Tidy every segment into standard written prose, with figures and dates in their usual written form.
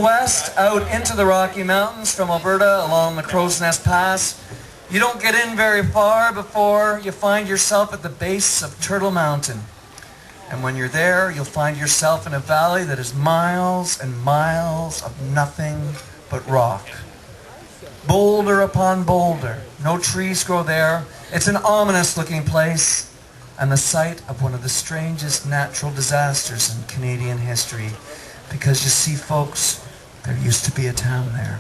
West out into the Rocky Mountains from Alberta along the Crow's Nest Pass. You don't get in very far before you find yourself at the base of Turtle Mountain. And when you're there, you'll find yourself in a valley that is miles and miles of nothing but rock. Boulder upon boulder. No trees grow there. It's an ominous looking place and the site of one of the strangest natural disasters in Canadian history. Because you see, folks, there used to be a town there,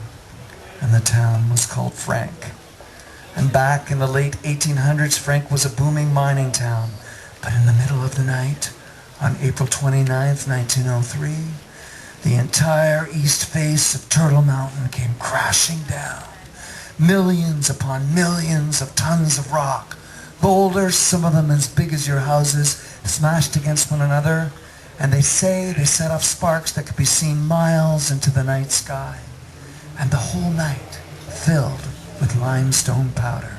and the town was called Frank. And back in the late 1800s, Frank was a booming mining town. But in the middle of the night, on April 29th, 1903, the entire east face of Turtle Mountain came crashing down. Millions upon millions of tons of rock, boulders, some of them as big as your houses, smashed against one another. And they say they set off sparks that could be seen miles into the night sky. And the whole night filled with limestone powder.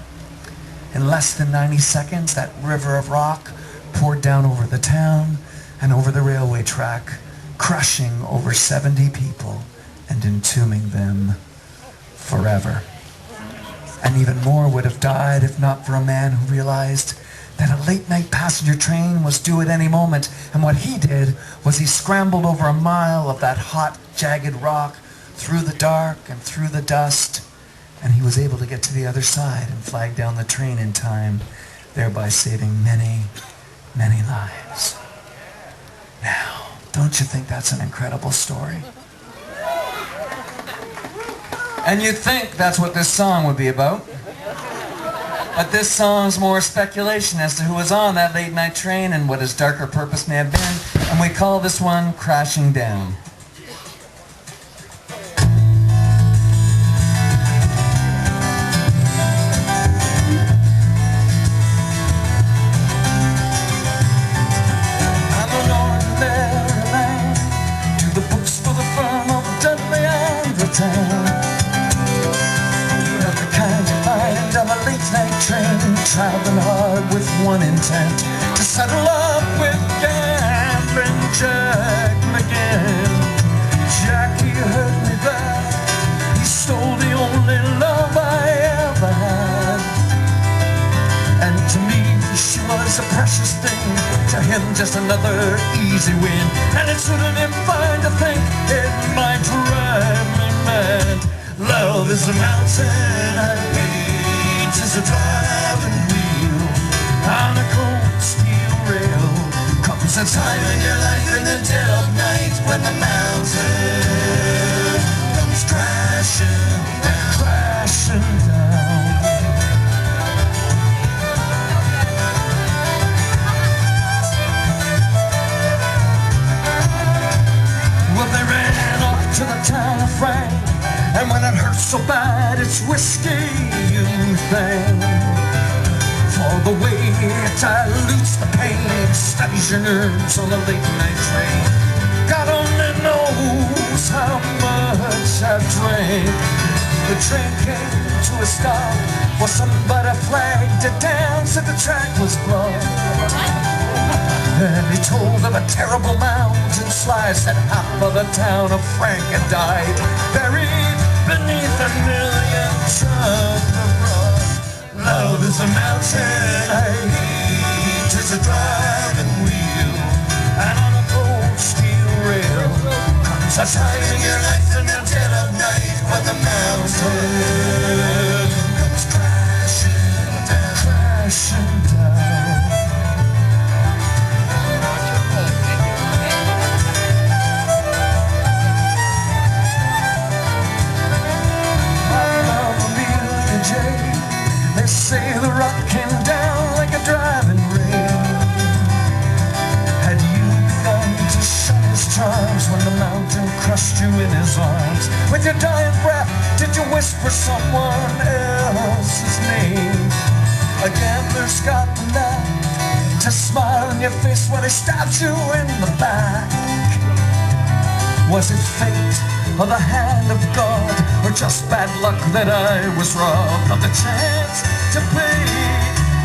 In less than 90 seconds, that river of rock poured down over the town and over the railway track, crushing over 70 people and entombing them forever. And even more would have died if not for a man who realized that a late-night passenger train was due at any moment, and what he did was he scrambled over a mile of that hot, jagged rock through the dark and through the dust, and he was able to get to the other side and flag down the train in time, thereby saving many, many lives. Now, don't you think that's an incredible story? And you'd think that's what this song would be about. But this song's more speculation as to who was on that late night train and what his darker purpose may have been, and we call this one Crashing Down. I'm an ordinary man, do the books for the firm of Dudley and Rattan. On a late-night train, traveling hard with one intent, to settle up with gambling Jack McGinn. Jackie heard me back, he stole the only love I ever had. And to me, she was a precious thing, to him just another easy win. And it suited him fine to think it might drive me mad. Love is a mountain I hate, is a driving wheel on a cold steel rail. Comes a time in your life in the dead of night when the mountain comes crashing down, crashing down. Well, they ran off to the town of Frank, and when it hurts so bad, it's whiskey you think. For the way it dilutes the pain, steadies your nerves on the late night train. God only knows how much I drank. The train came to a stop, well, somebody flagged it down, said the track was blocked. And he told of a terrible mountain slide, said half of the town of Frank had died, buried beneath a million tons of rock. Love is a mountain I hate, is a driving wheel, and on a cold steel rail comes a time in your life in the dead of night when the mountain comes crashing down, crashing down. They say the rock came down like a driving rain. Had you begun to shun his charms when the mountain crushed you in his arms? With your dying breath, did you whisper someone else's name? A gambler's got the knack to smile in your face when he stabs you in the back. Was it fate or the hand of God, or just bad luck that I was robbed of the chance to pay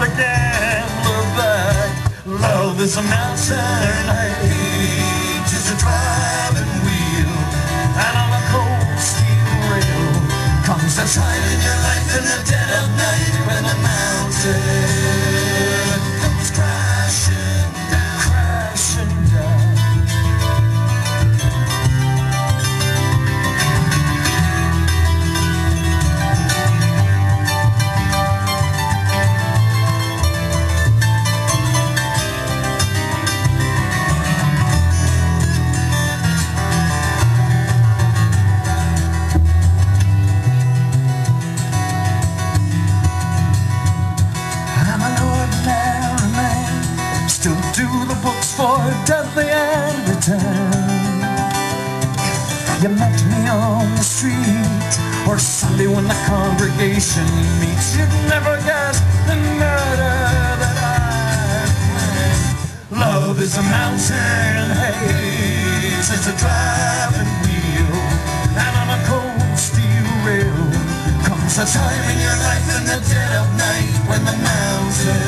the gambler back? Love is a mountain I hate, is a driving wheel, and on a mountain. You met me on the street, or Sunday when the congregation meets. You'd never guess the murder that I planned. Love is a mountain, hate is a driving wheel, and on a cold steel rail comes a time in your life in the dead of night when the mountain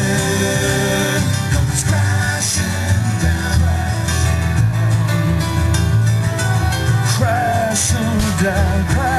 comes crashing down. Crashing down, crashing